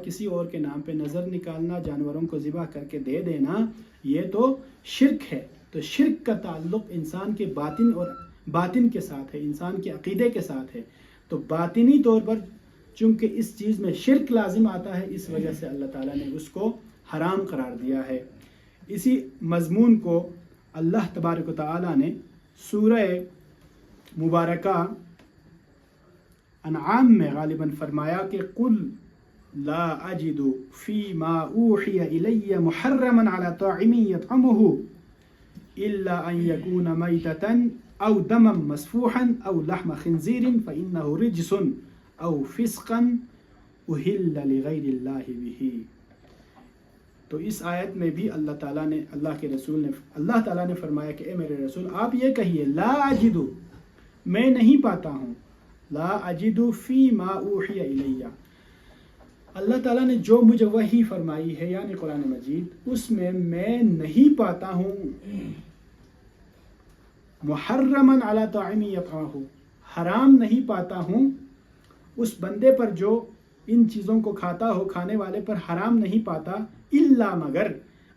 کسی اور کے نام پہ نظر نکالنا، جانوروں کو ذبح کر کے دے دینا، یہ تو شرک ہے۔ تو شرک کا تعلق انسان کے باطن کے ساتھ ہے، انسان کے عقیدے کے ساتھ ہے۔ تو باطنی طور پر چونکہ اس چیز میں شرک لازم آتا ہے، اس وجہ سے اللہ تعالیٰ نے اس کو حرام قرار دیا ہے۔ اسی مضمون کو اللہ تبارک و تعالیٰ نے سورہ مبارکہ انعام میں غالباً فرمایا کہ قل لا اجد فیما اوحی الی محرما علی طاعم یطعمہ الا ان یکون میتۃ او دما مسفوحا او لحم خنزیر فانہ رجس او فسقا اہل لغیر اللہ بہ۔ تو اس آیت میں بھی اللہ تعالیٰ نے فرمایا کہ اے میرے رسول آپ یہ کہیے لا اجد، میں نہیں پاتا ہوں، لا اجد فی ما اوحی الیہ، اللہ تعالیٰ نے جو مجھے وحی فرمائی ہے یعنی قرآن مجید، اس میں نہیں پاتا ہوں محرما علی طاعم یطعمہ، حرام نہیں پاتا ہوں اس بندے پر جو ان چیزوں کو کھاتا ہو، کھانے والے پر حرام نہیں پاتا، الا مگر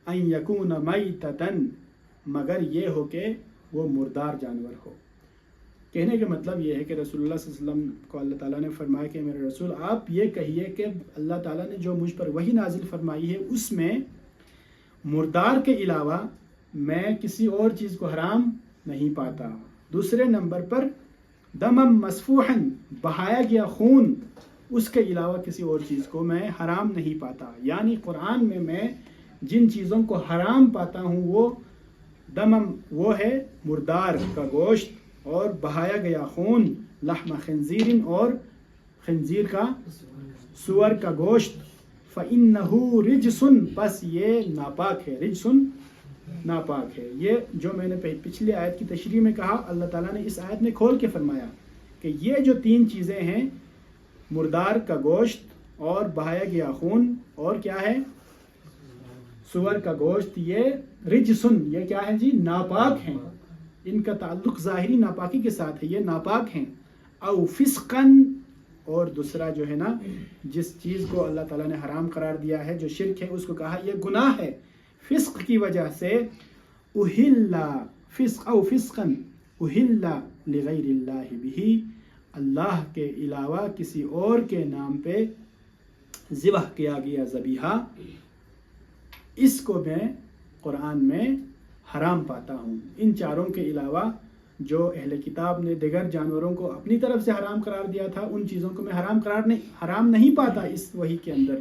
ان یکون میتۃ، مگر یہ ہو کہ وہ مردار جانور ہو۔ کہنے کا مطلب یہ ہے کہ رسول اللہ صلی اللہ علیہ وسلم کو اللہ تعالیٰ نے فرمایا کہ میرے رسول آپ یہ کہیے کہ اللہ تعالیٰ نے جو مجھ پر وحی نازل فرمائی ہے اس میں مردار کے علاوہ میں کسی اور چیز کو حرام نہیں پاتا۔ دوسرے نمبر پر دمم مسفوحن، بہایا گیا خون، اس کے علاوہ کسی اور چیز کو میں حرام نہیں پاتا۔ یعنی قرآن میں جن چیزوں کو حرام پاتا ہوں وہ دمم وہ ہے مردار کا گوشت اور بہایا گیا خون، لحم خنزیر اور خنزیر کا سور کا گوشت، فَإِنَّهُ رِجْسٌ، پس یہ ناپاک ہے، رجسن ناپاک ہے۔ یہ جو میں نے پچھلی آیت کی تشریح میں کہا، اللہ تعالیٰ نے اس آیت میں کھول کے فرمایا کہ یہ جو تین چیزیں ہیں، مردار کا گوشت اور بہایا گیا خون اور کیا ہے سور کا گوشت، یہ رجسن، یہ کیا ہے جی، ناپاک ہیں، ان کا تعلق ظاہری ناپاکی کے ساتھ ہے، یہ ناپاک ہیں۔ او فسقن، اور دوسرا جو ہے نا جس چیز کو اللہ تعالیٰ نے حرام قرار دیا ہے جو شرک ہے، اس کو کہا یہ گناہ ہے، فسق کی وجہ سے، اہل فسق او فسقن اہل لغیر اللہ بہ، اللہ کے علاوہ کسی اور کے نام پہ ذبح کیا گیا ذبیحہ، اس کو میں قرآن میں حرام پاتا ہوں۔ ان چاروں کے علاوہ جو اہل کتاب نے دیگر جانوروں کو اپنی طرف سے حرام قرار دیا تھا، ان چیزوں کو میں حرام نہیں پاتا اس وحی کے اندر۔